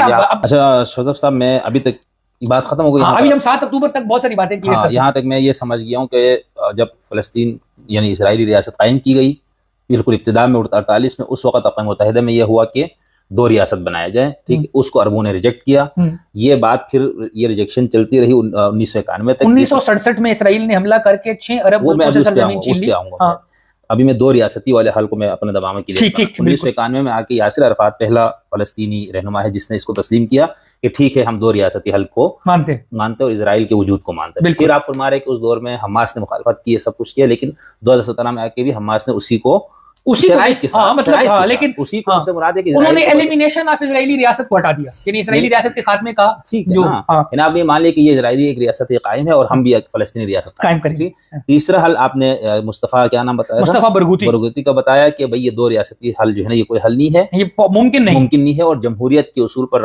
अच्छा शोजब साहब, मैं अभी तक बात खत्म हो गई। अभी हम 7 अक्टूबर तक बहुत सारी बातें की। यहाँ तक मैं ये समझ गया हूँ कि जब फ़लस्तीन यानी इजरायली रियासत कायम की गई, बिल्कुल इब्तिदा में 48 में, उस वक्त अक़वाम मुत्तहिदा में यह हुआ कि 2 रियासत बनाया जाए, ठीक। उसको अरबों ने रिजेक्ट किया। ये बात फिर ये रिजेक्शन चलती रही 1991 तक। 1967 में इसराइल ने हमला करके 6 अरब मुल्कों से सरजमीन छीन ली। अभी मैं 2 रियासती वाले हल को मैं अपने दबाव में क्लियर करूं। 1991 में आके यासिर अरफात पहला फ़लस्तीनी रहनुमा है जिसने इसको तस्लीम किया कि ठीक है, हम 2 रियासती हल को मानते और इजराइल के वजूद को मानते हैं। फिर आप फरमा रहे कि उस दौर में हमास ने मुखालफत की, सब कुछ किया, लेकिन 2017 में आके भी हमास ने उसी लेकिन उसी को से मुराद है कि उन्होंने एलिमिनेशन ऑफ इजरायली रियासत को हटा दिया, यानी इजरायली रियासत के खात्मे का। जो आप ये मान लिया कि ये इजरायली एक रियासत कायम है और हम भी एक फ़लस्तीनी रियासत कायम करेंगे। तीसरा हल आपने मुस्तफ़ा क्या नाम बताया, मुस्तफ़ा बरगूती का बताया कि भाई ये 2 रियासती हल जो है ना, ये कोई हल नहीं है, ये मुमकिन नहीं है और जमहूरियत के उसूल पर